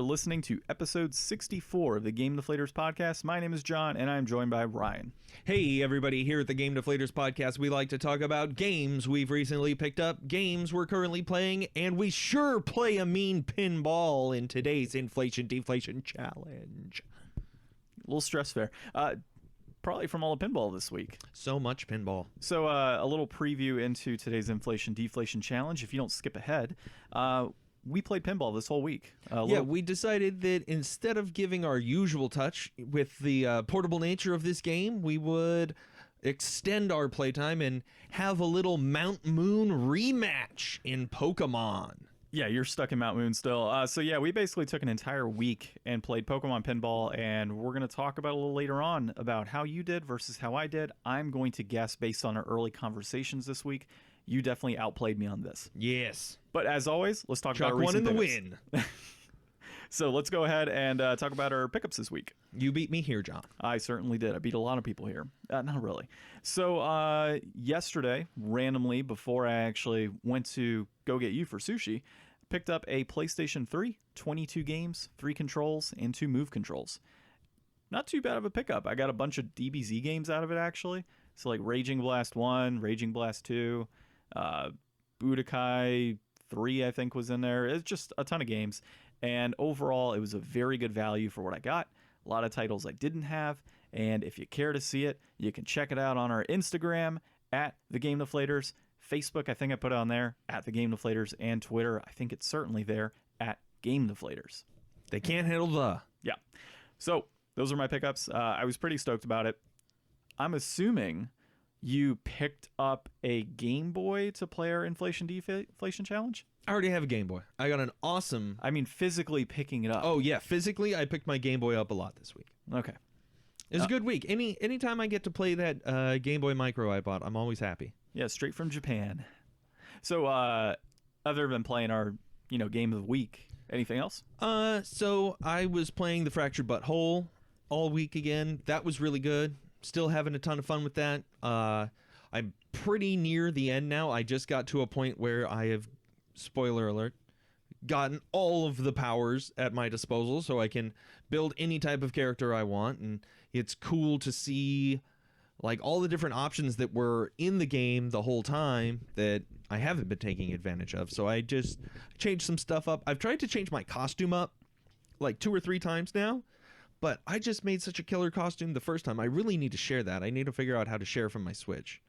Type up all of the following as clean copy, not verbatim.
listening to episode 64 of the Game Deflators Podcast. My name is John, and I'm joined by Ryan. Hey, everybody. Here at the Game Deflators Podcast, we like to talk about games we've recently picked up, games we're currently playing, and we sure play a mean pinball in today's inflation-deflation challenge. A little stress fair. Probably from all the pinball this week. So much pinball. So a little preview into today's inflation-deflation challenge. If you don't skip ahead, we played pinball this whole week. We decided that instead of giving our usual touch with the portable nature of this game, we would extend our playtime and have a little Mount Moon rematch in Pokemon. Yeah, you're stuck in Mount Moon still. We basically took an entire week and played Pokemon Pinball, and we're going to talk about a little later on about how you did versus how I did. I'm going to guess based on our early conversations this week, you definitely outplayed me on this. Yes. But as always, let's talk about our one in the pickups. win. So let's go ahead and talk about our pickups this week. You beat me here, John. I certainly did. I beat a lot of people here. Not really. So yesterday, randomly, before I actually went to go get you for sushi, picked up a PlayStation 3, 22 games, 3 controls, and 2 move controls. Not too bad of a pickup. I got a bunch of DBZ games out of it, actually. So like Raging Blast 1, Raging Blast 2, Budokai 3, I think, was in there. It's just a ton of games. And overall, it was a very good value for what I got. A lot of titles I didn't have. And if you care to see it, you can check it out on our Instagram at The Game Deflators. Facebook, I think I put it on there, at The Game Deflators. And Twitter, I think it's certainly there, at Game Deflators. They can't handle the... Yeah. So those are my pickups. I was pretty stoked about it. I'm assuming you picked up a Game Boy to play our inflation-deflation challenge? I already have a Game Boy. I got an awesome... I mean, physically picking it up. Oh, yeah. Physically, I picked my Game Boy up a lot this week. Okay. It was a good week. Anytime I get to play that Game Boy Micro I bought, I'm always happy. Yeah, straight from Japan. So, other than playing our, game of the week, anything else? So I was playing the Fractured Butthole all week again. That was really good. Still having a ton of fun with that. I'm pretty near the end now. I just got to a point where I have, spoiler alert, gotten all of the powers at my disposal so I can build any type of character I want. And it's cool to see like all the different options that were in the game the whole time that I haven't been taking advantage of. So I just changed some stuff up. I've tried to change my costume up like 2 or 3 times now. But I just made such a killer costume the first time. I really need to share that. I need to figure out how to share from my Switch.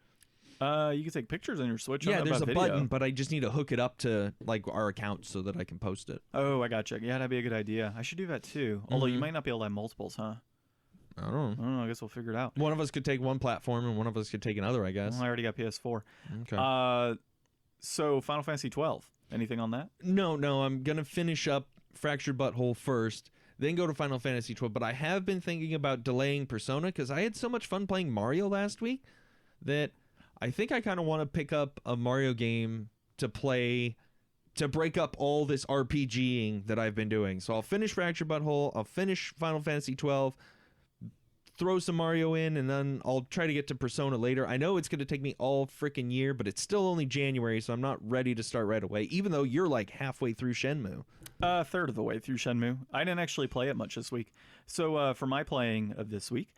You can take pictures on your Switch. Yeah, there's a button, but I just need to hook it up to like our account so that I can post it. Oh, I gotcha. Yeah, that'd be a good idea. I should do that too. Although you might not be able to have multiples, huh? I don't know. I guess we'll figure it out. One of us could take one platform and one of us could take another, I guess. Well, I already got PS4. Okay. So Final Fantasy 12. Anything on that? No. I'm going to finish up Fractured Butthole first, then go to Final Fantasy 12. But I have been thinking about delaying Persona because I had so much fun playing Mario last week that I think I kind of want to pick up a Mario game to play to break up all this RPGing that I've been doing. So I'll finish Fractured Butthole, I'll finish Final Fantasy 12, throw some Mario in, and then I'll try to get to Persona later. I know it's going to take me all freaking year, but it's still only January, so I'm not ready to start right away, even though you're like halfway through Shenmue. A third of the way through Shenmue. I didn't actually play it much this week. So for my playing of this week,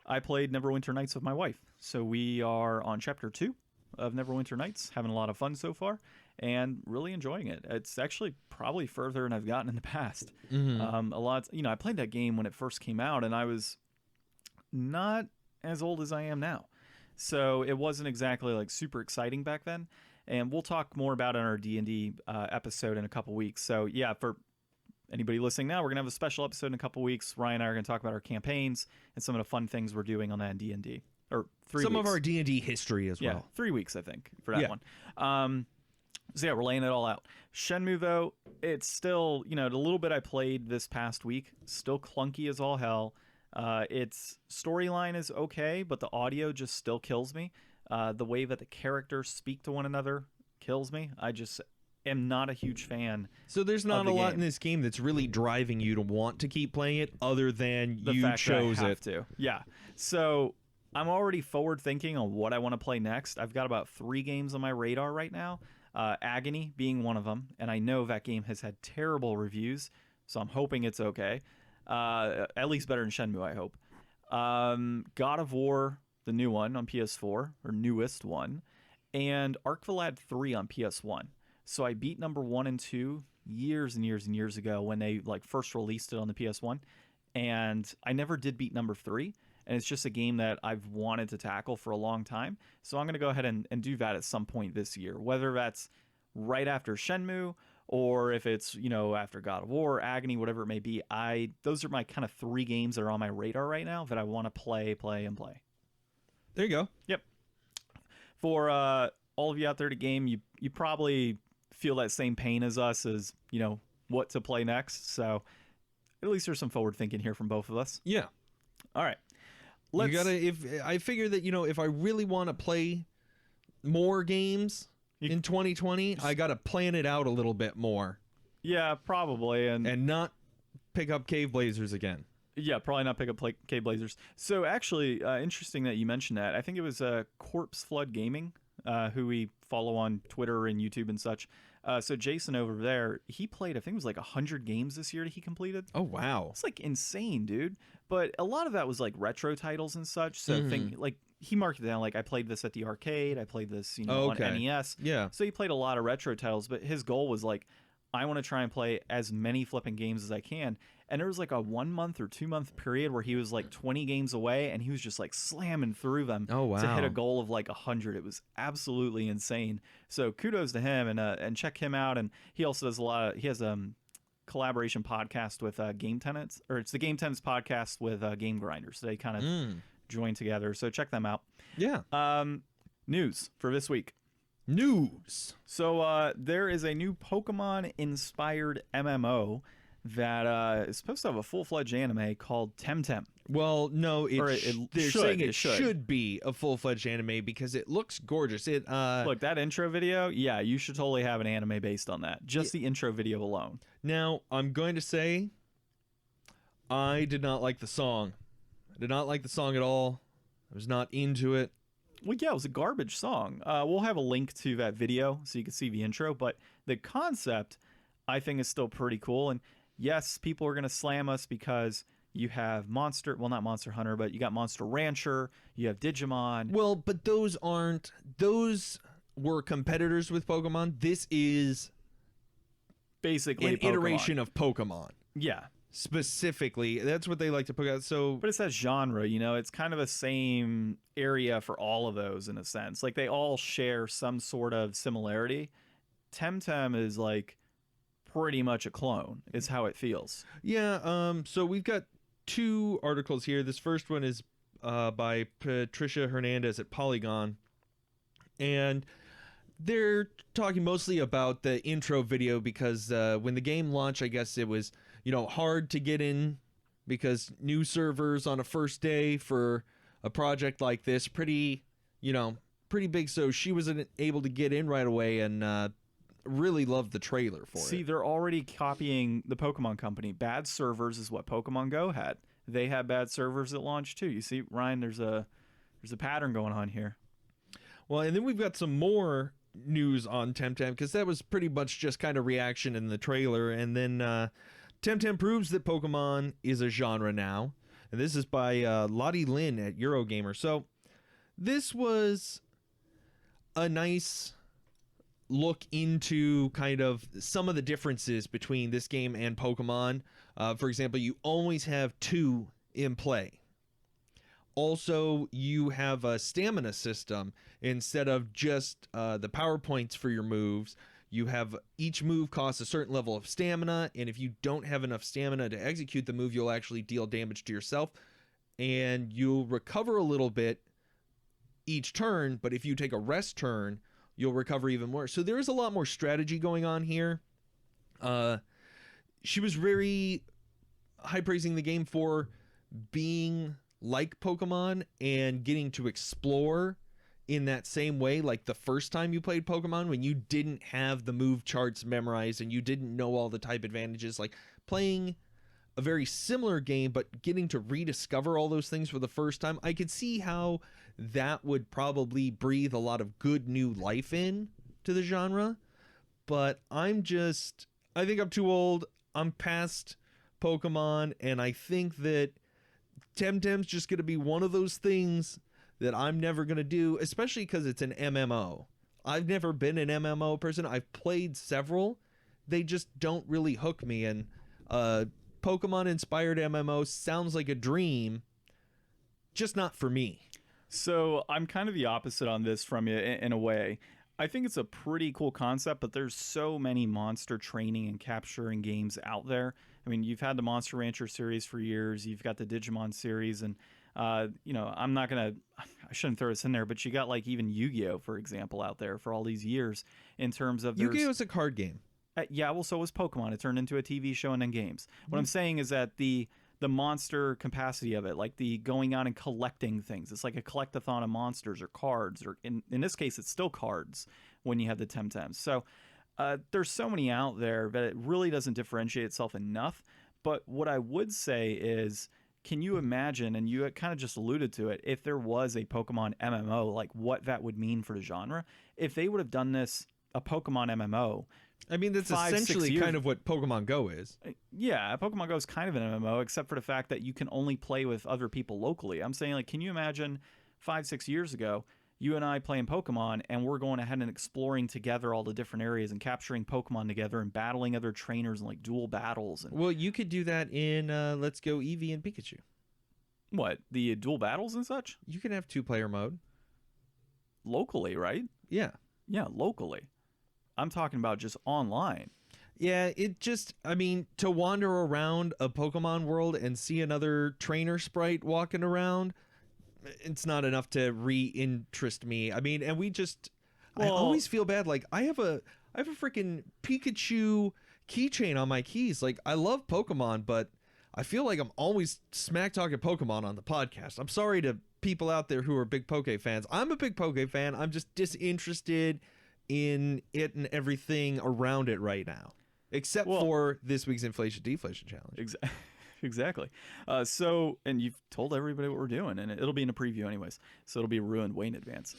I played Neverwinter Nights with my wife. So we are on Chapter 2 of Neverwinter Nights, having a lot of fun so far, and really enjoying it. It's actually probably further than I've gotten in the past. Mm-hmm. I played that game when it first came out, and I was not as old as I am now. So it wasn't exactly like super exciting back then. And we'll talk more about it in our D&D episode in a couple weeks. So yeah, for anybody listening now, we're going to have a special episode in a couple weeks. Ryan and I are going to talk about our campaigns and some of the fun things we're doing on that in D&D. Or 3 weeks. Some of our D&D history as well. Yeah, 3 weeks, I think, for that one. So yeah, we're laying it all out. Shenmue, though, it's still, the little bit I played this past week, still clunky as all hell. Its storyline is okay, but the audio just still kills me. The way that the characters speak to one another kills me. I just am not a huge fan. So there's not a lot in this game that's really driving you to want to keep playing it other than the you fact chose that I have it. To. Yeah. So I'm already forward thinking on what I want to play next. I've got about 3 games on my radar right now. Agony being one of them. And I know that game has had terrible reviews. so I'm hoping it's okay. At least better than Shenmue, I hope. God of War, the new one on PS4, or newest one, and Arc Vlad 3 on PS1. So I beat number 1 and 2 years and years and years ago when they like first released it on the PS1, and I never did beat number 3. And it's just a game that I've wanted to tackle for a long time. So I'm going to go ahead and do that at some point this year, whether that's right after Shenmue or if it's, after God of War, Agony, whatever it may be. Those are my kind of 3 games that are on my radar right now that I want to play. There you go. Yep. For all of you out there to game, you probably feel that same pain as us as, what to play next. So at least there's some forward thinking here from both of us. Yeah. All right. I figure that, if I really want to play more games in 2020, I got to plan it out a little bit more. Yeah, probably. And not pick up Cave Blazers again. Yeah, probably not pick up Cave Blazers. So actually, interesting that you mentioned that. I think it was Corpse Flood Gaming, who we follow on Twitter and YouTube and such. So Jason over there, he played, I think it was like 100 games this year that he completed. Oh, wow. It's like insane, dude. But a lot of that was like retro titles and such. So he marked it down like I played this at the arcade. I played this, on NES. Yeah. So he played a lot of retro titles, but his goal was like, I want to try and play as many flipping games as I can. And there was like a 1 month or 2 month period where he was like 20 games away and he was just like slamming through them to hit a goal of like 100. It was absolutely insane. So kudos to him and check him out. And he also does he has a collaboration podcast with Game Tenants, or it's the Game Tenants podcast with Game Grinders. They kind of join together. So check them out. Yeah. News for this week. So there is a new Pokemon-inspired MMO that is supposed to have a full-fledged anime called TemTem. Well, no, they're saying it should. should be a full-fledged anime because it looks gorgeous. Look, that intro video, yeah, you should totally have an anime based on that. Just the intro video alone. Now, I'm going to say I did not like the song. I did not like the song at all. I was not into it. Well, yeah, it was a garbage song. We'll have a link to that video so you can see the intro, but the concept, I think, is still pretty cool. And yes, people are going to slam us because you have not Monster Hunter, but you got Monster Rancher, you have Digimon. Well, but those were competitors with Pokemon. This is basically an iteration of Pokemon. Yeah. Specifically, that's what they like to put out. But it's that genre, it's kind of the same area for all of those in a sense. Like they all share some sort of similarity. TemTem is like pretty much a clone, is how it feels. Yeah. So we've got 2 articles here. This first one is by Patricia Hernandez at Polygon, and they're talking mostly about the intro video because when the game launched, I guess it was hard to get in because new servers on a first day for a project like this, pretty big. So she wasn't able to get in right away and really loved the trailer for it. See, they're already copying the Pokemon Company. Bad servers is what Pokemon Go had. They had bad servers at launch too. You see, Ryan, there's a pattern going on here. Well, and then we've got some more news on TemTem because that was pretty much just kind of reaction in the trailer, and then TemTem proves that Pokemon is a genre now, and this is by Lottie Lynn at Eurogamer. So this was a nice look into kind of some of the differences between this game and Pokemon. For example, you always have 2 in play. Also, you have a stamina system instead of just the power points for your moves. You have each move costs a certain level of stamina, and if you don't have enough stamina to execute the move, you'll actually deal damage to yourself, and you'll recover a little bit each turn, but if you take a rest turn, you'll recover even more. So there is a lot more strategy going on here. She was very high praising the game for being like Pokemon and getting to explore in that same way, like the first time you played Pokemon when you didn't have the move charts memorized and you didn't know all the type advantages, like playing a very similar game but getting to rediscover all those things for the first time. I could see how that would probably breathe a lot of good new life in to the genre, but I think I'm too old. I'm past Pokemon, and I think that TemTem's just going to be one of those things that I'm never going to do, especially because it's an MMO. I've never been an MMO person. I've played several. They just don't really hook me, and Pokemon-inspired MMO sounds like a dream, just not for me. So I'm kind of the opposite on this from you in a way. I think it's a pretty cool concept, but there's so many monster training and capturing games out there. I mean, you've had the Monster Rancher series for years. You've got the Digimon series, and I'm not gonna. I shouldn't throw this in there, but you got like even Yu-Gi-Oh, for example, out there for all these years. In terms of Yu-Gi-Oh is a card game. Yeah, well, so was Pokemon. It turned into a TV show and then games. What I'm saying is that the monster capacity of it, like the going out and collecting things. It's like a collectathon of monsters or cards, or in this case, it's still cards when you have the TemTems. So there's so many out there that it really doesn't differentiate itself enough. But what I would say is, can you imagine, and you kind of just alluded to it, if there was a Pokemon MMO, like what that would mean for the genre? If they would have done this, a Pokemon MMO, I mean, that's essentially kind of what Pokemon Go is. Yeah, Pokemon Go is kind of an MMO, except for the fact that you can only play with other people locally. I'm saying, like, can you imagine 5-6 years ago, you and I playing Pokemon, and we're going ahead and exploring together all the different areas and capturing Pokemon together and battling other trainers and, like, dual battles? And well, you could do that in Let's Go Eevee and Pikachu. What? The dual battles and such? You can have 2-player mode. Locally, right? Yeah. Yeah, locally. I'm talking about just online. Yeah, it just, I mean, to wander around a Pokemon world and see another trainer sprite walking around, it's not enough to re-interest me. I mean, and I always feel bad. Like, I have a freaking Pikachu keychain on my keys. Like, I love Pokemon, but I feel like I'm always smack talking Pokemon on the podcast. I'm sorry to people out there who are big Poke fans. I'm a big Poke fan. I'm just disinterested in it and everything around it right now, except for this week's inflation deflation challenge. Exactly. And you've told everybody what we're doing, and it'll be in a preview anyways, so it'll be ruined way in advance.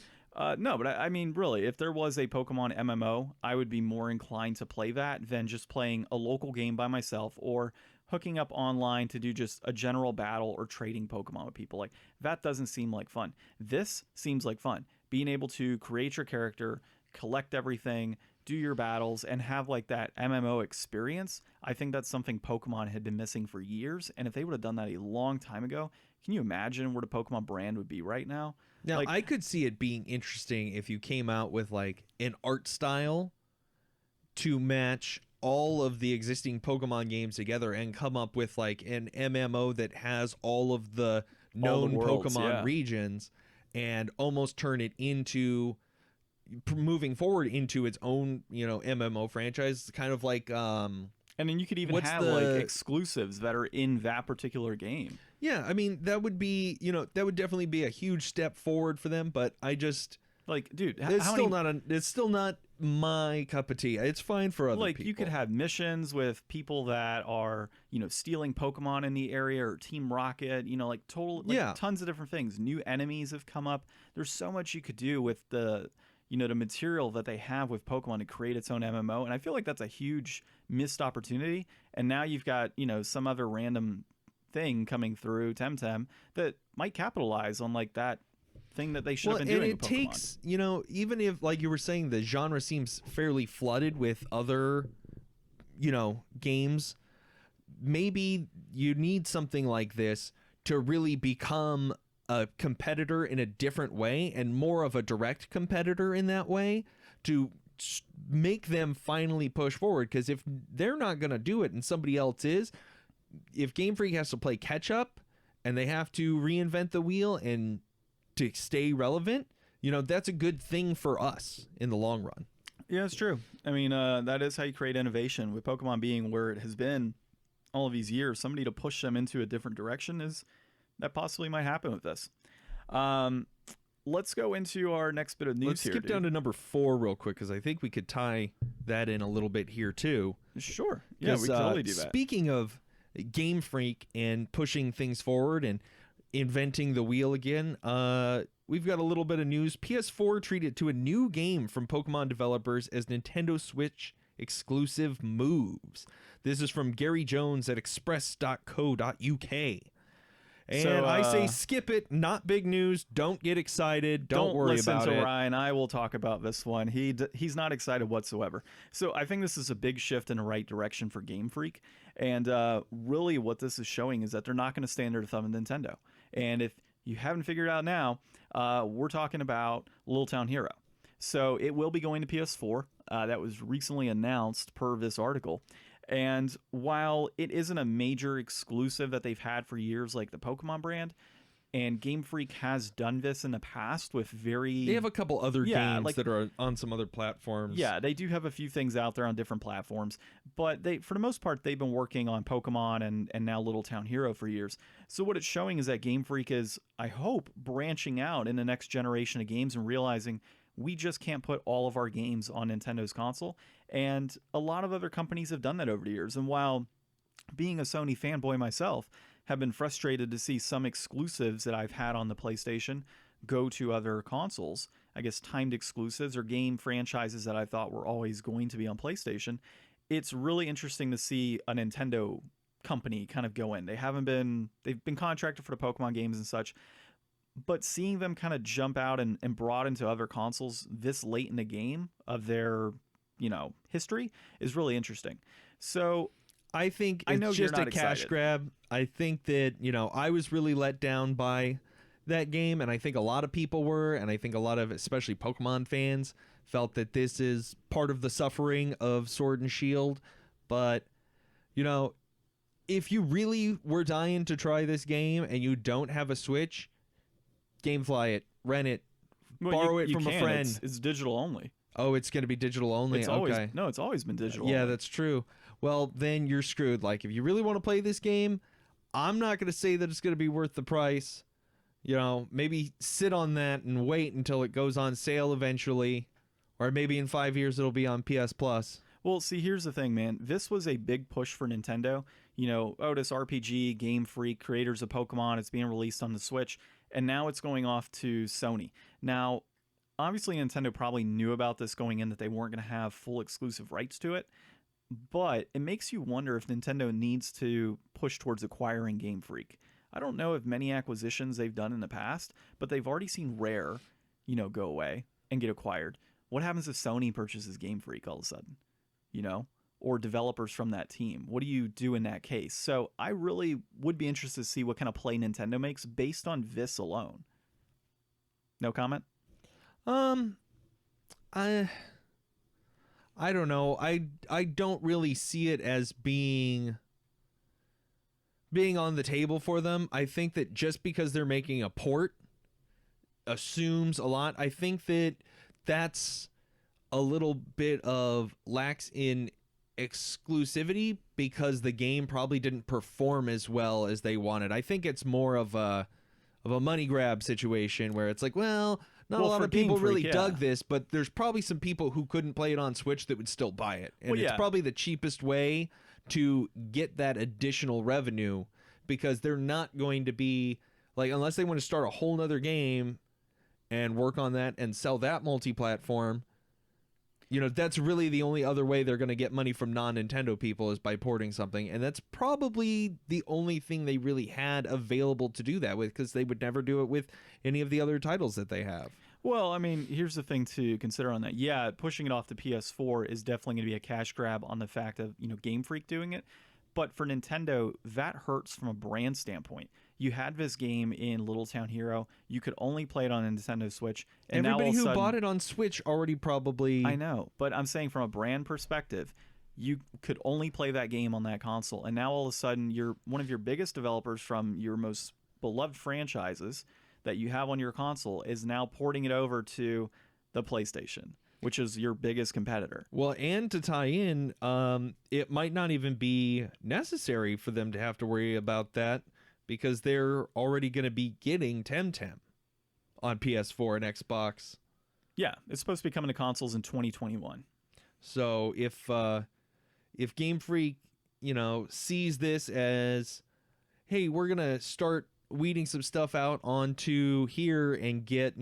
No, but I mean, really, if there was a Pokemon MMO, I would be more inclined to play that than just playing a local game by myself or hooking up online to do just a general battle or trading Pokemon with people. Like, that doesn't seem like fun. This seems like fun. Being able to create your character, collect everything, do your battles, and have like that MMO experience. I think that's something Pokemon had been missing for years, and if they would have done that a long time ago, can you imagine where the Pokemon brand would be right now? Now, I could see it being interesting if you came out with like an art style to match all of the existing Pokemon games together and come up with like an MMO that has all of the known Pokemon regions and almost turn it into moving forward into its own, MMO franchise, kind of like and then you could even have like exclusives that are in that particular game. Yeah, I mean, that would be, that would definitely be a huge step forward for them, but I just like, dude, it's still not my cup of tea. It's fine for other people. Like, you could have missions with people that are, stealing Pokemon in the area, or Team Rocket, tons of different things. New enemies have come up. There's so much you could do with the material that they have with Pokemon to create its own MMO. And I feel like that's a huge missed opportunity. And now you've got, some other random thing coming through TemTem that might capitalize on like that thing that they should have been doing. And it takes, even if, like you were saying, the genre seems fairly flooded with other, games, maybe you need something like this to really become a competitor in a different way, and more of a direct competitor in that way, to make them finally push forward. Because if they're not going to do it and somebody else is, if Game Freak has to play catch up and they have to reinvent the wheel and to stay relevant, that's a good thing for us in the long run. Yeah, it's true. I mean, that is how you create innovation. With Pokemon being where it has been all of these years, somebody to push them into a different direction that possibly might happen with this. Let's go into our next bit of news. Let's skip down to number 4 real quick, because I think we could tie that in a little bit here too. Sure. Yeah, we totally do that. Speaking of Game Freak and pushing things forward and inventing the wheel again, we've got a little bit of news. PS4 treated to a new game from Pokemon developers as Nintendo Switch exclusive moves. This is from Gary Jones at express.co.uk. And So, I say skip it. Not big news. Don't get excited. Don't worry listen about to it. Ryan. I will talk about this one. He's not excited whatsoever. So I think this is a big shift in the right direction for Game Freak. And really what this is showing is that they're not going to stay under the thumb of Nintendo. And if you haven't figured it out now, we're talking about Little Town Hero. So it will be going to PS4. That was recently announced per this article. And while it isn't a major exclusive that they've had for years like the Pokemon brand, and Game Freak has done this in the past with They have a couple other games that are on some other platforms. Yeah, they do have a few things out there on different platforms, but for the most part, they've been working on Pokemon and now Little Town Hero for years. So what it's showing is that Game Freak is, I hope, branching out in the next generation of games and realizing we just can't put all of our games on Nintendo's console. And a lot of other companies have done that over the years. And while being a Sony fanboy myself, have been frustrated to see some exclusives that I've had on the PlayStation go to other consoles. I guess timed exclusives or game franchises that I thought were always going to be on PlayStation. It's really interesting to see a Nintendo company kind of go in. They've been contracted for the Pokemon games and such, but seeing them kind of jump out and brought into other consoles this late in the game of their, history is really interesting. So I think it's just a cash grab. I think that, I was really let down by that game, and I think a lot of people were, and I think a lot of, especially Pokemon fans, felt that this is part of the suffering of Sword and Shield. But, if you really were dying to try this game and you don't have a Switch, GameFly it, rent it, borrow it from a friend. It's digital only. Oh, it's going to be digital only? It's always been digital Yeah, only. that's true. Well, then you're screwed. Like, if you really want to play this game, I'm not going to say that it's going to be worth the price. Maybe sit on that and wait until it goes on sale eventually. Or maybe in 5 years it'll be on PS Plus. Well, see, here's the thing, man. This was a big push for Nintendo. Otis RPG, Game Freak, creators of Pokemon, it's being released on the Switch, and now it's going off to Sony. Now, obviously Nintendo probably knew about this going in, that they weren't going to have full exclusive rights to it. But it makes you wonder if Nintendo needs to push towards acquiring Game Freak. I don't know of many acquisitions they've done in the past, but they've already seen Rare, go away and get acquired. What happens if Sony purchases Game Freak all of a sudden? Or developers from that team? What do you do in that case? So I really would be interested to see what kind of play Nintendo makes based on this alone. No comment? I don't know. I don't really see it as being on the table for them. I think that just because they're making a port assumes a lot. I think that that's a little bit of lax in exclusivity because the game probably didn't perform as well as they wanted. I think it's more of a money grab situation where it's like, well, not a lot of people really dug this, but there's probably some people who couldn't play it on Switch that would still buy it. And it's probably the cheapest way to get that additional revenue, because they're not going to be, like, unless they want to start a whole nother game and work on that and sell that multi-platform, that's really the only other way they're going to get money from non-Nintendo people is by porting something. And that's probably the only thing they really had available to do that with, because they would never do it with any of the other titles that they have. Well, I mean, here's the thing to consider on that. Yeah, pushing it off the PS4 is definitely going to be a cash grab on the fact of, Game Freak doing it. But for Nintendo, that hurts from a brand standpoint. You had this game in Little Town Hero. You could only play it on a Nintendo Switch. And everybody now who bought it on Switch already probably... I know, but I'm saying from a brand perspective, you could only play that game on that console. And now all of a sudden, one of your biggest developers from your most beloved franchises that you have on your console is now porting it over to the PlayStation, which is your biggest competitor. Well, and to tie in, it might not even be necessary for them to have to worry about that, because they're already going to be getting TemTem on PS4 and Xbox. Yeah, it's supposed to be coming to consoles in 2021. So if Game Freak, sees this as, hey, we're going to start weeding some stuff out onto here and get,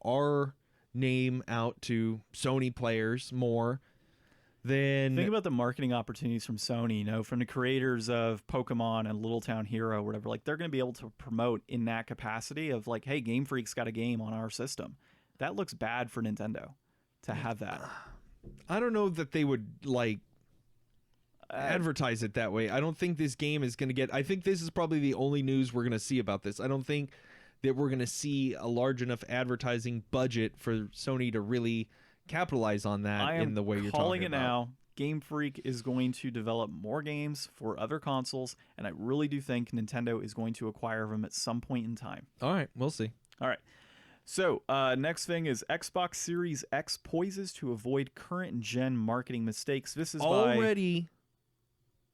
our name out to Sony players more, then think about the marketing opportunities from Sony, from the creators of Pokemon and Little Town Hero, whatever. Like, they're going to be able to promote in that capacity of like, hey, Game Freak's got a game on our system. That looks bad for Nintendo to have that. I don't know that they would like advertise it that way. I don't think this game is going to get. I think this is probably the only news we're going to see about this. I don't think that we're going to see a large enough advertising budget for Sony to really capitalize on that in the way you're talking about. Calling it now. Game Freak is going to develop more games for other consoles, and I really do think Nintendo is going to acquire them at some point in time. All right, we'll see. All right. So, next thing is Xbox Series X poises to avoid current gen marketing mistakes. This is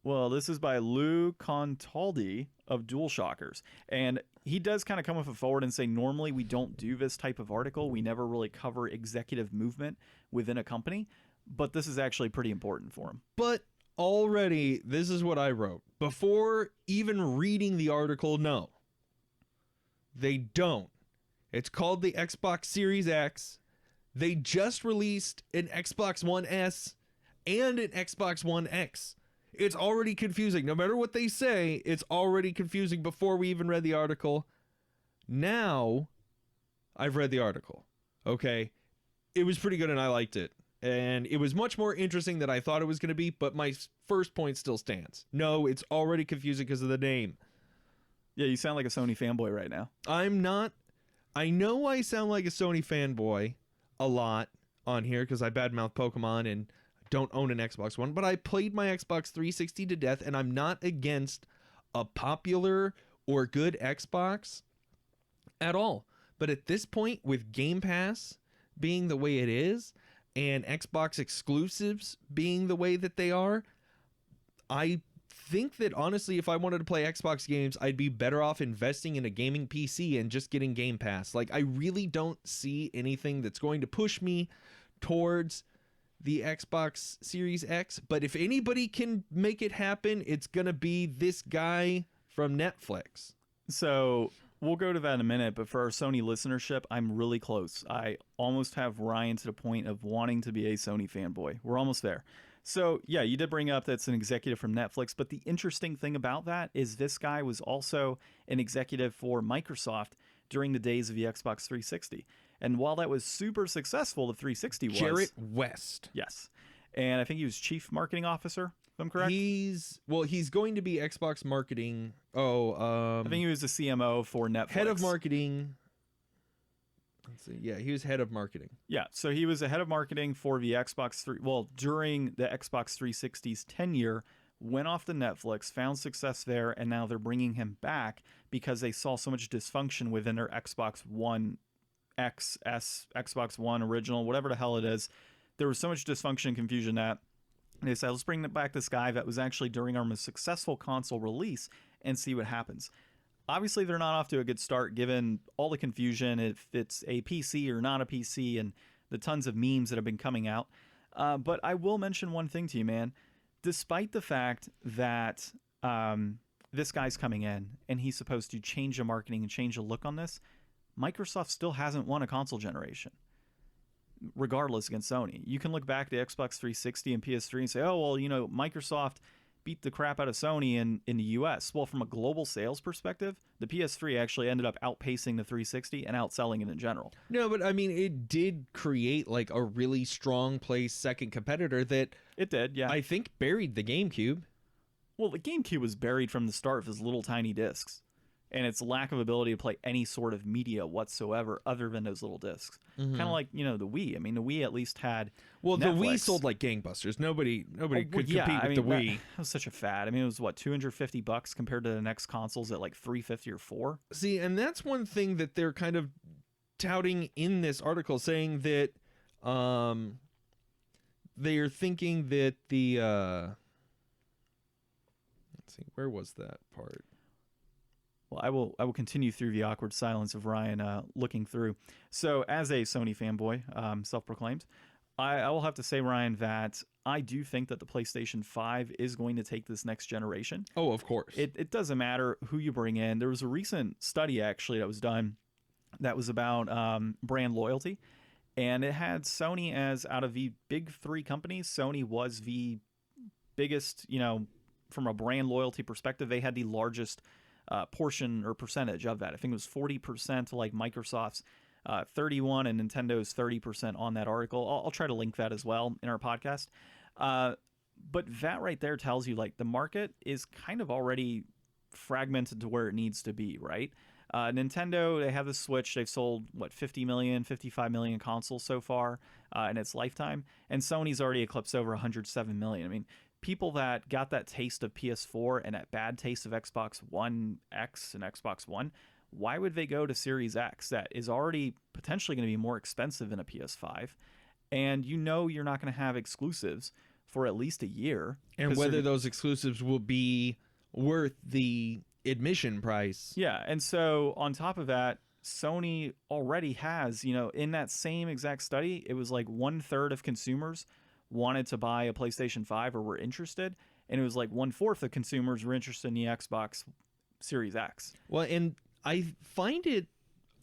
this is by Lou Contaldi of DualShockers. And he does kind of come with a forward and say, normally we don't do this type of article. We never really cover executive movement within a company. But this is actually pretty important for him. But already, this is what I wrote. Before even reading the article, no. They don't. It's called the Xbox Series X. They just released an Xbox One S and an Xbox One X. It's already confusing. No matter what they say, it's already confusing before we even read the article. Now, I've read the article. Okay? It was pretty good and I liked it. And it was much more interesting than I thought it was going to be, but my first point still stands. No, it's already confusing because of the name. Yeah, you sound like a Sony fanboy right now. I'm not. I know I sound like a Sony fanboy a lot on here because I badmouth Pokemon and don't own an Xbox One, but I played my Xbox 360 to death, and I'm not against a popular or good Xbox at all. But at this point, with Game Pass being the way it is, and Xbox exclusives being the way that they are, I think that honestly, if I wanted to play Xbox games, I'd be better off investing in a gaming PC and just getting Game Pass. Like, I really don't see anything that's going to push me towards the Xbox Series X, but if anybody can make it happen, it's gonna be this guy from Netflix. So we'll go to that in a minute, but for our Sony listenership, I'm really close. I almost have Ryan to the point of wanting to be a Sony fanboy. We're almost there. So yeah, you did bring up that's an executive from Netflix, but the interesting thing about that is this guy was also an executive for Microsoft during the days of the Xbox 360. And while that was super successful, the 360 was... Jarrett West. Yes. And I think he was chief marketing officer, if I'm correct. He's going to be Xbox marketing. I think he was the CMO for Netflix. Head of marketing. Let's see. Yeah, he was head of marketing. Yeah, so he was the head of marketing for the Xbox 3... Well, during the Xbox 360's tenure, went off to Netflix, found success there, and now they're bringing him back because they saw so much dysfunction within their Xbox One XS, Xbox One original, whatever the hell it is. There was so much dysfunction and confusion that they said, let's bring back this guy that was actually during our most successful console release and see what happens. Obviously, they're not off to a good start given all the confusion, if it's a PC or not a PC, and the tons of memes that have been coming out. But I will mention one thing to you, man. Despite the fact that this guy's coming in and he's supposed to change the marketing and change the look on this, Microsoft still hasn't won a console generation, regardless, against Sony. You can look back to Xbox 360 and PS3 and say, oh, well, Microsoft beat the crap out of Sony in the US. Well, from a global sales perspective, the PS3 actually ended up outpacing the 360 and outselling it in general. No, but I mean, it did create like a really strong place second competitor that... It did, yeah. I think buried the GameCube. Well, the GameCube was buried from the start with its little tiny discs and its lack of ability to play any sort of media whatsoever other than those little discs. Mm-hmm. Kind of like, the Wii. I mean, the Wii at least had Netflix. The Wii sold like gangbusters. Nobody could compete with the Wii. That was such a fad. I mean, it was what, $250 compared to the next consoles at like $350 or $400. See, and that's one thing that they're kind of touting in this article, saying that they are thinking that the let's see, where was that part? Well, I will continue through the awkward silence of Ryan looking through. So, as a Sony fanboy, self-proclaimed, I will have to say, Ryan, that I do think that the PlayStation 5 is going to take this next generation. Oh, of course. It doesn't matter who you bring in. There was a recent study, actually, that was done that was about brand loyalty. And it had Sony as, out of the big three companies, Sony was the biggest, from a brand loyalty perspective. They had the largest portion or percentage of that. I think it was 40%, like Microsoft's 31, and Nintendo's 30% on that article. I'll try to link that as well in our podcast. But that right there tells you, like, the market is kind of already fragmented to where it needs to be, right? Nintendo, they have the Switch. They've sold, 50 million, 55 million consoles so far in its lifetime. And Sony's already eclipsed over 107 million. I mean, people that got that taste of PS4 and that bad taste of Xbox One X and Xbox One, why would they go to Series X that is already potentially going to be more expensive than a PS5? And you're not going to have exclusives for at least a year. And whether those exclusives will be worth the admission price. Yeah, and so on top of that, Sony already has, in that same exact study, it was like 1/3 of consumers wanted to buy a PlayStation 5 or were interested, and it was like 1/4 of consumers were interested in the Xbox Series X. Well, and I find it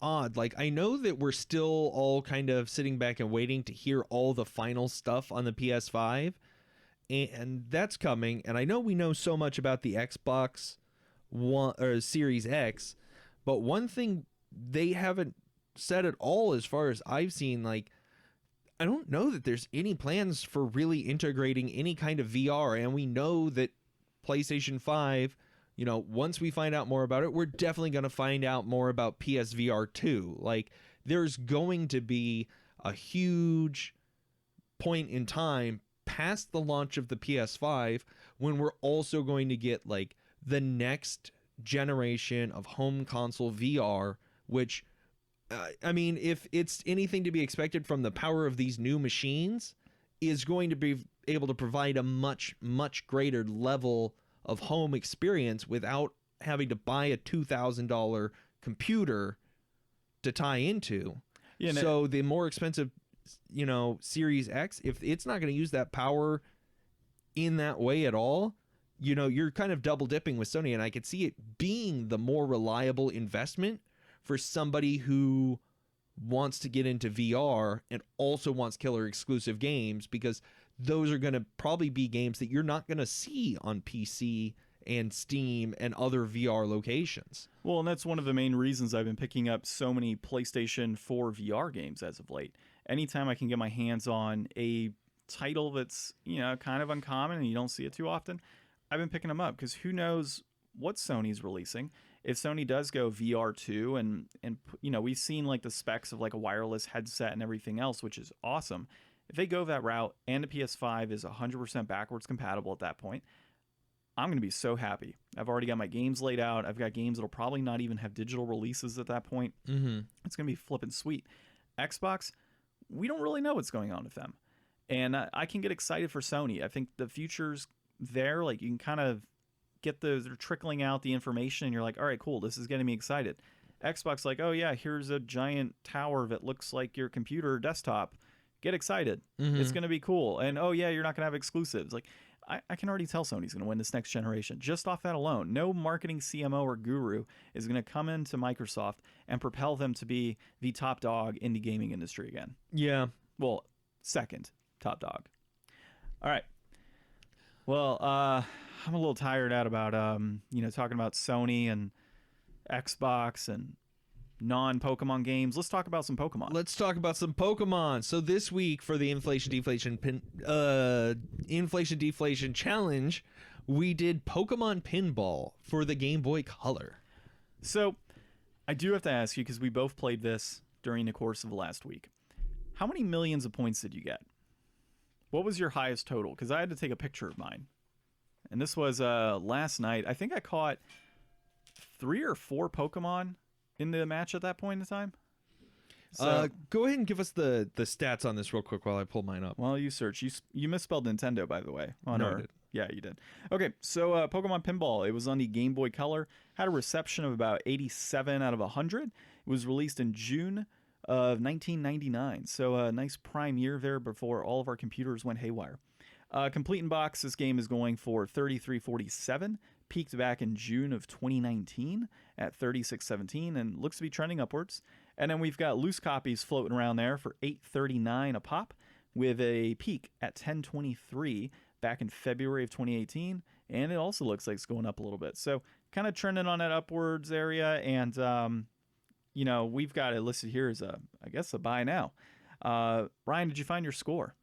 odd. Like, I know that we're still all kind of sitting back and waiting to hear all the final stuff on the PS5, and that's coming. And I know we know so much about the Xbox One or Series X, but one thing they haven't said at all, as far as I've seen, like, I don't know that there's any plans for really integrating any kind of VR. And we know that PlayStation 5, once we find out more about it, we're definitely going to find out more about PSVR 2. Like, there's going to be a huge point in time past the launch of the PS5 when we're also going to get, like, the next generation of home console VR, which, I mean, if it's anything to be expected from the power of these new machines, is going to be able to provide a much, much greater level of home experience without having to buy a $2,000 computer to tie into. Yeah, so the more expensive, Series X, if it's not going to use that power in that way at all, you're kind of double dipping with Sony, and I could see it being the more reliable investment for somebody who wants to get into VR and also wants killer exclusive games, because those are going to probably be games that you're not going to see on PC and Steam and other VR locations. Well, and that's one of the main reasons I've been picking up so many PlayStation 4 VR games as of late. Anytime I can get my hands on a title that's, kind of uncommon and you don't see it too often, I've been picking them up, because who knows what Sony's releasing. If Sony does go VR2 and we've seen, like, the specs of, like, a wireless headset and everything else, which is awesome. If they go that route and the PS5 is 100% backwards compatible at that point, I'm going to be so happy. I've already got my games laid out. I've got games that'll probably not even have digital releases at that point. Mm-hmm. It's going to be flipping sweet. Xbox, we don't really know what's going on with them. And I can get excited for Sony. I think the future's there. Like, you can kind of get they're trickling out the information, and you're like, all right, cool, this is getting me excited. Xbox, like, oh yeah, here's a giant tower that looks like your computer desktop. Get excited. Mm-hmm. It's going to be cool. And oh yeah, you're not going to have exclusives. Like, I can already tell Sony's going to win this next generation just off that alone. No marketing CMO or guru is going to come into Microsoft and propel them to be the top dog in the gaming industry again. Yeah. Well, second top dog. All right. Well, I'm a little tired out about talking about Sony and Xbox and non-Pokemon games. Let's talk about some Pokemon. Let's talk about some Pokemon. So this week for the Inflation Deflation Challenge, we did Pokemon Pinball for the Game Boy Color. So I do have to ask you, because we both played this during the course of the last week. How many millions of points did you get? What was your highest total? Because I had to take a picture of mine. And this was last night. I think I caught 3 or 4 Pokemon in the match at that point in time. So, go ahead and give us the stats on this real quick while I pull mine up. Well, you search. You misspelled Nintendo, by the way. No, I did. Yeah, you did. Okay, so Pokemon Pinball. It was on the Game Boy Color. Had a reception of about 87 out of 100. It was released in June of 1999. So a nice prime year there before all of our computers went haywire. Complete in box, this game is going for $33.47. Peaked back in June of 2019 at $36.17 and looks to be trending upwards. And then we've got loose copies floating around there for $8.39 a pop, with a peak at $10.23 back in February of 2018. And it also looks like it's going up a little bit. So kind of trending on that upwards area. And, you know, we've got it listed here as a buy now. Ryan, did you find your score?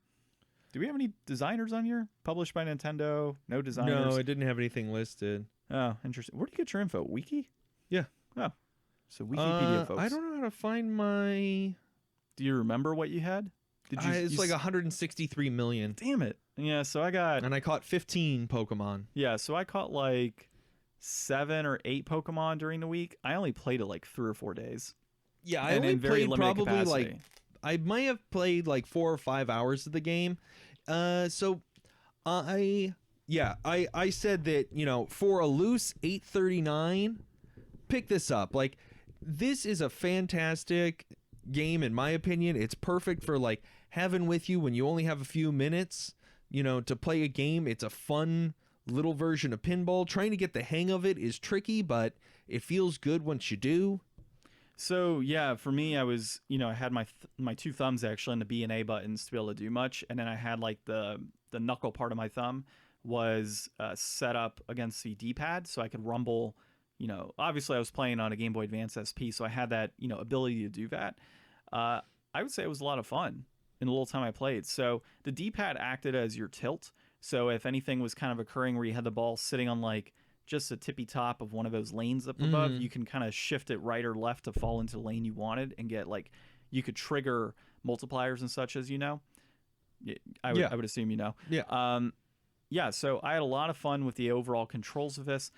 Do we have any designers on here? Published by Nintendo? No designers? No, it didn't have anything listed. Oh, interesting. Where do you get your info? Wiki? Yeah. Oh, so Wikipedia, folks. I don't know how to find my... Do you remember what you had? Did you? It's like 163 million. Damn it. Yeah, so I got... And I caught 15 Pokemon. Yeah, so I caught like 7 or 8 Pokemon during the week. I only played it like 3 or 4 days. Yeah, I And only in very played limited probably capacity. like... I might have played like 4 or 5 hours of the game. So I said that, you know, for a loose 839, pick this up. Like, this is a fantastic game in my opinion. It's perfect for like having with you when you only have a few minutes, you know, to play a game. It's a fun little version of pinball. Trying to get the hang of it is tricky, but it feels good once you do. So yeah, for me, I was, you know, I had my 2 thumbs actually on the B and A buttons to be able to do much, and then I had like the knuckle part of my thumb was set up against the D-pad, so I could rumble. You know, obviously I was playing on a Game Boy Advance SP, so I had that, you know, ability to do that. I would say it was a lot of fun in the little time I played. So the D-pad acted as your tilt. So if anything was kind of occurring where you had the ball sitting on like just a tippy top of one of those lanes up above, you can kind of shift it right or left to fall into the lane you wanted and get like, you could trigger multipliers and such, as you know. I would assume you know. Yeah. So I had a lot of fun with the overall controls of this.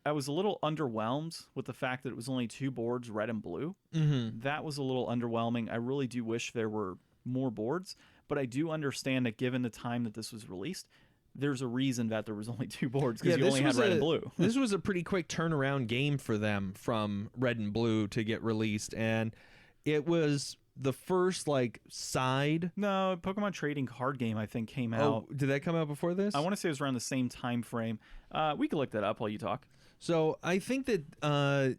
I was a little underwhelmed with the fact that it was only 2 boards, red and blue. That was a little underwhelming. I really do wish there were more boards, but I do understand that given the time that this was released, there's a reason that there was only 2 boards, because you only had red and blue. This was a pretty quick turnaround game for them from red and blue to get released, and it was the first like side. No, Pokemon trading card game I think came out. Oh, did that come out before this? I want to say it was around the same time frame. We could look that up while you talk. So I think that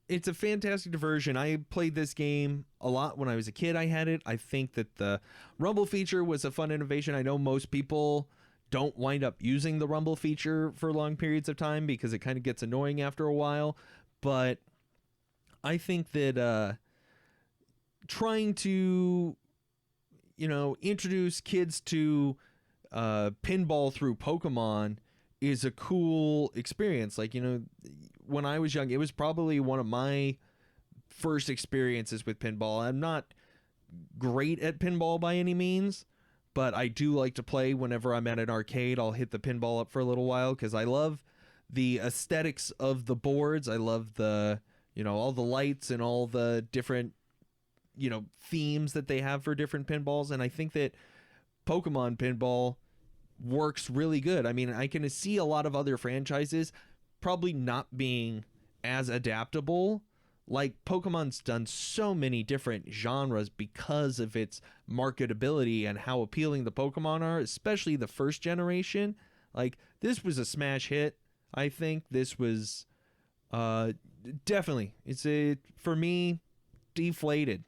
it's a fantastic diversion. I played this game a lot when I was a kid. I had it. I think that the Rumble feature was a fun innovation. I know most people don't wind up using the Rumble feature for long periods of time because it kind of gets annoying after a while. But I think that trying to, you know, introduce kids to pinball through Pokemon is a cool experience. Like, you know, when I was young, it was probably one of my first experiences with pinball. I'm not great at pinball by any means, but I do like to play whenever I'm at an arcade. I'll hit the pinball up for a little while because I love the aesthetics of the boards. I love the, you know, all the lights and all the different, you know, themes that they have for different pinballs. And I think that Pokemon Pinball works really good. I mean, I can see a lot of other franchises probably not being as adaptable. Like, Pokemon's done so many different genres because of its marketability and how appealing the Pokemon are, especially the first generation. Like, this was a smash hit. I think this was definitely, for me, deflated.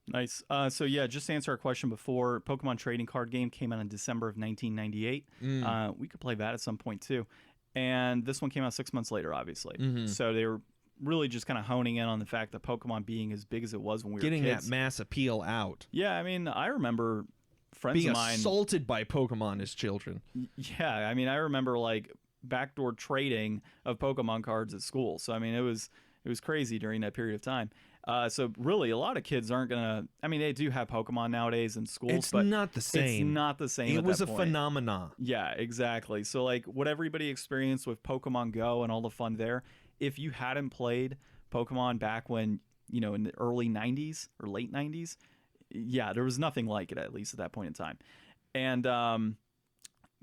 Nice. So yeah, just to answer our question before, Pokemon trading card game came out in December of 1998. We could play that at some point too. And this one came out 6 months later, obviously. So they were really just kind of honing in on the fact that Pokemon being as big as it was when we were kids. Getting that mass appeal out. Yeah, I mean, I remember friends being of mine assaulted by Pokemon as children. Yeah, I mean, I remember like backdoor trading of Pokemon cards at school. So I mean, it was crazy during that period of time. So really, a lot of kids aren't gonna. I mean, they do have Pokemon nowadays in schools, but not the same. It's not the same. It was a point. phenomenon. Yeah, exactly. So like, what everybody experienced with Pokemon Go and all the fun there, if you hadn't played Pokemon back when, you know, in the early 90s or late 90s, yeah, there was nothing like it, at least at that point in time. And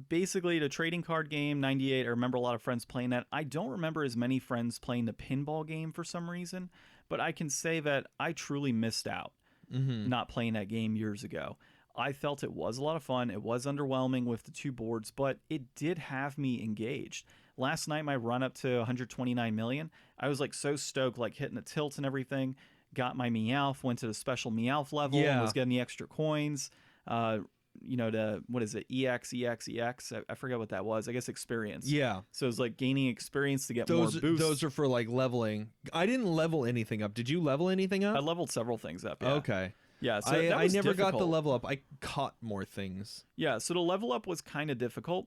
basically, the trading card game, 98, I remember a lot of friends playing that. I don't remember as many friends playing the pinball game for some reason, but I can say that I truly missed out not playing that game years ago. I felt it was a lot of fun. It was underwhelming with the 2 boards, but it did have me engaged. Last night, my run up to 129 million, I was like so stoked, like hitting the tilt and everything, got my Meowth, went to the special Meowth level, Yeah. and was getting the extra coins. To what is it? EX. I forget what that was. I guess experience. Yeah. So it's like gaining experience to get more boosts. Those are for like leveling. I didn't level anything up. Did you level anything up? I leveled several things up. Yeah. Okay. Yeah. So I never got the difficult. level up. I caught more things. Yeah. So the level up was kind of difficult.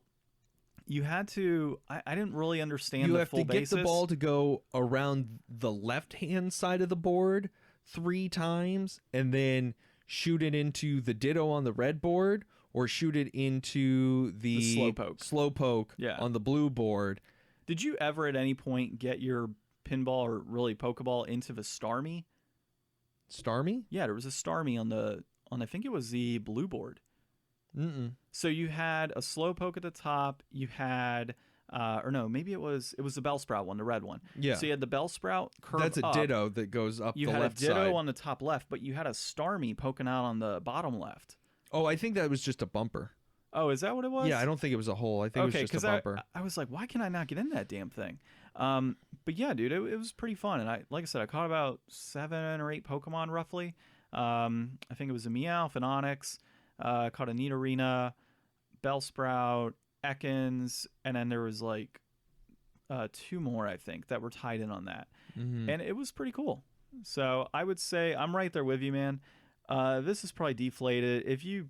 You had to. I didn't really understand the full You have to basis. get the ball to go around the left-hand side of the board 3 times, and then shoot it into the Ditto on the red board, or shoot it into the Slowpoke Yeah. on the blue board. Did you ever at any point get your pinball or really Pokeball into the Starmie? Starmie? Yeah, there was a Starmie on I think it was the blue board. Mm-mm. So you had a Slowpoke at the top. You had, or no, maybe it was the Bellsprout one, the red one. Yeah. So you had the Bellsprout curve That's a up. Ditto that goes up You the had left a Ditto side. on the top left, but you had a Starmie poking out on the bottom left. Oh, I think that was just a bumper. Oh, is that what it was? Yeah, I don't think it was a hole. I think it was just a bumper. I was like, why can I not get in that damn thing? But yeah, dude, it was pretty fun. And like I said, I caught about 7 or 8 Pokemon roughly. I think it was a Meowth, an Onix, caught a Nidorina, Bellsprout, Ekans, and then there was like 2 more, I think, that were tied in on that. Mm-hmm. And it was pretty cool. So I would say I'm right there with you, man. This is probably deflated. If you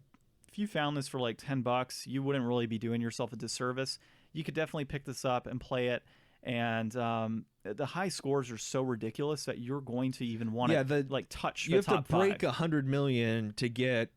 found this for like $10, you wouldn't really be doing yourself a disservice. You could definitely pick this up and play it. And the high scores are so ridiculous that you're going to even want to like touch the top 5. You have to break 100 million to get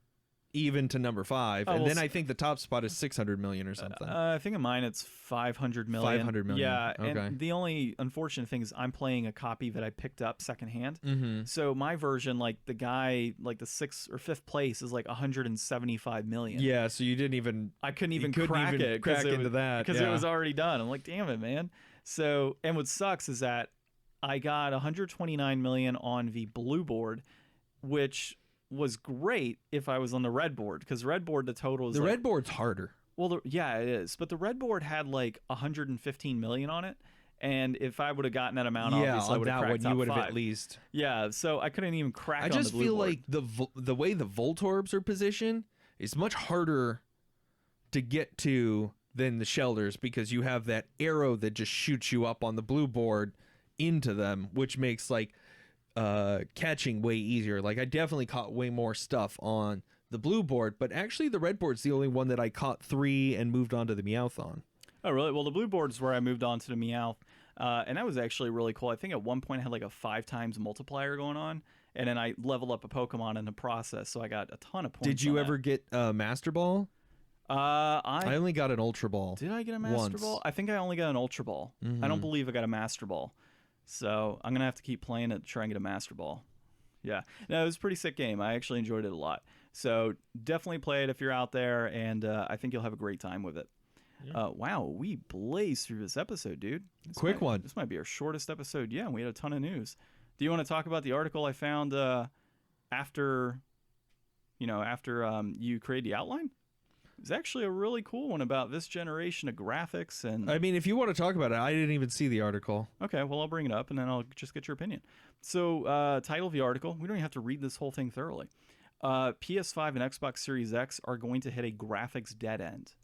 even to number 5, and then I think the top spot is 600 million or something. I think in mine it's 500 million. 500 million. Yeah. Okay. And the only unfortunate thing is I'm playing a copy that I picked up secondhand. Mm-hmm. So my version, like the guy, like the 6th or 5th place is like 175 million. Yeah. So you didn't even. I couldn't even couldn't crack even it crack into that because it was already done. I'm like, damn it, man. So, and what sucks is that I got 129 million on the blue board, which was great if I was on the red board, because red board the total is the red board's harder. Well, yeah, it is, but the red board had like 115 million on it, and if I would have gotten that amount, obviously I would have cracked top 5. You would have at least. Yeah, so I couldn't even crack. I on just the blue feel board. like the way the Voltorbs are positioned is much harder to get to than the Shelders, because you have that arrow that just shoots you up on the blue board into them, which makes like catching way easier. Like I definitely caught way more stuff on the blue board, but actually the red board's the only one that I caught 3 and moved on to the Meowth on. Oh, really? Well, the blue board's where I moved on to the Meowth, and that was actually really cool. I think at one point I had like a 5 times multiplier going on, and then I leveled up a Pokemon in the process, so I got a ton of points. Did you ever get a Master Ball? I I only got an Ultra Ball. did. I get a Master once. Ball? I think I only got an Ultra Ball. I don't believe I got a Master Ball. So I'm gonna have to keep playing it to try and get a Master Ball. Yeah, no, it was a pretty sick game. I actually enjoyed it a lot. So definitely play it if you're out there, and I think you'll have a great time with it. Yeah. Wow, we blazed through this episode, dude. Quick one. This might be our shortest episode. Yeah, we had a ton of news. Do you want to talk about the article I found after you created the outline? It's actually a really cool one about this generation of graphics and. I mean, if you want to talk about it, I didn't even see the article. Okay, well, I'll bring it up and then I'll just get your opinion. So, title of the article, we don't even have to read this whole thing thoroughly. PS5 and Xbox Series X are going to hit a graphics dead end.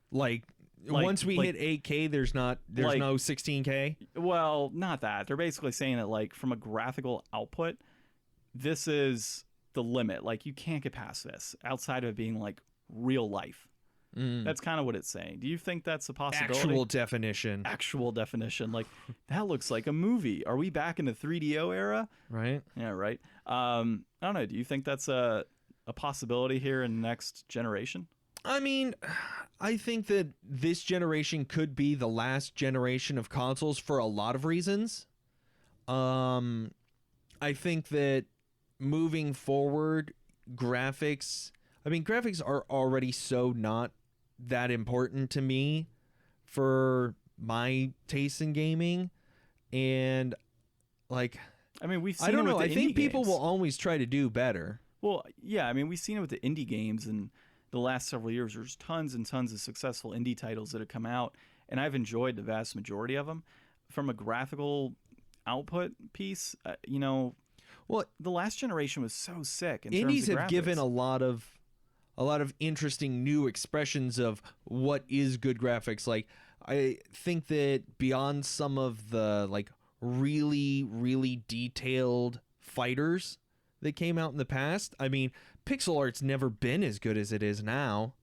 Like once we hit 8K, there's no 16K. Well, not that. They're basically saying that like from a graphical output, this is the limit. Like you can't get past this outside of it being like real life. That's kind of what it's saying. Do you think that's a possibility? Actual definition. Like that looks like a movie. Are we back in the 3DO era? Right. Yeah, right. I don't know. Do you think that's a possibility here in the next generation? I mean, I think that this generation could be the last generation of consoles for a lot of reasons. I think that moving forward, graphics are already so not that important to me for my taste in gaming. And like, I mean, we've seen I don't it know. with I the think indie people games. will always try to do better. Well, yeah, I mean, we've seen it with the indie games in the last several years. There's tons and tons of successful indie titles that have come out, and I've enjoyed the vast majority of them. From a graphical output piece, Well, the last generation was so sick. indies have have given a lot of interesting new expressions of what is good graphics. Like, I think that beyond some of the like really, really detailed fighters that came out in the past, I mean, pixel art's never been as good as it is now.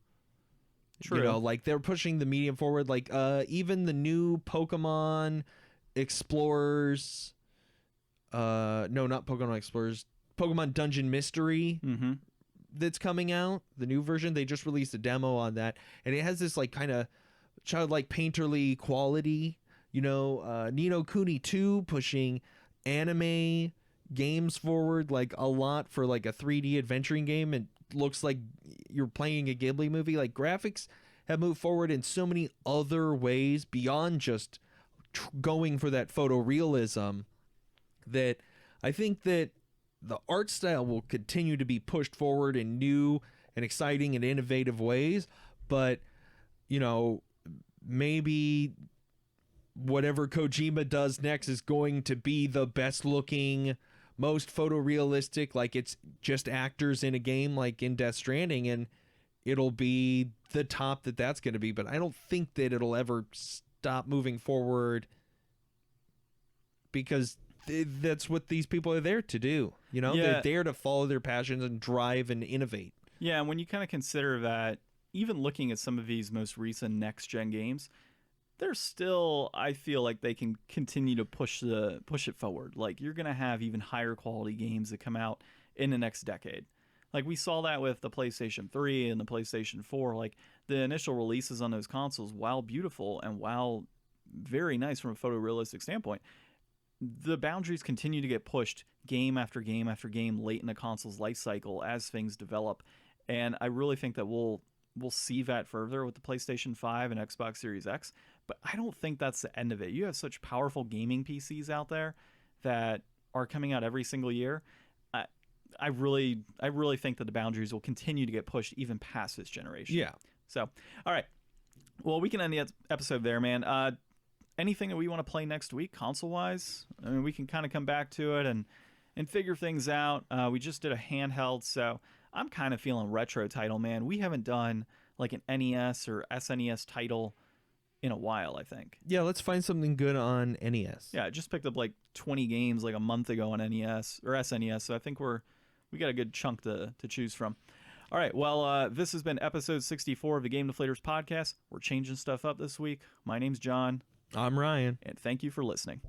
True. You know, like they're pushing the medium forward. Like even the new Pokemon Explorers, no, not Pokemon Explorers, Pokemon Dungeon Mystery that's coming out, the new version. They just released a demo on that, and it has this like kind of childlike painterly quality. You know, Ni no Kuni 2 pushing anime games forward like a lot for like a 3D adventuring game. It looks like you're playing a Ghibli movie. Like, graphics have moved forward in so many other ways beyond just going for that photorealism, that I think that the art style will continue to be pushed forward in new and exciting and innovative ways. But, you know, maybe whatever Kojima does next is going to be the best looking, most photorealistic, like it's just actors in a game like in Death Stranding, and it'll be the top that's going to be. But I don't think that it'll ever stop moving forward, because that's what these people are there to do. You know, they're there to follow their passions and drive and innovate. Yeah, and when you kind of consider that, even looking at some of these most recent next-gen games, they're still, I feel like they can continue to push it forward. Like, you're going to have even higher quality games that come out in the next decade. Like, we saw that with the PlayStation 3 and the PlayStation 4. Like, the initial releases on those consoles, while beautiful and while very nice from a photorealistic standpoint, the boundaries continue to get pushed game after game after game late in the console's life cycle as things develop. And I really think that we'll see that further with the PlayStation 5 and Xbox Series X. But I don't think that's the end of it. You have such powerful gaming PCs out there that are coming out every single year. I really think that the boundaries will continue to get pushed even past this generation. Yeah. So, all right. Well, we can end the episode there, man. Anything that we want to play next week, console-wise? I mean, we can kind of come back to it and figure things out. We just did a handheld, so I'm kind of feeling retro title, man. We haven't done like an NES or SNES title in a while, I think. Yeah, let's find something good on NES. Yeah, I just picked up like 20 games like a month ago on NES or SNES, so I think we got a good chunk to choose from. All right, well, this has been episode 64 of the Game Deflators Podcast. We're changing stuff up this week. My name's John. I'm Ryan. And thank you for listening.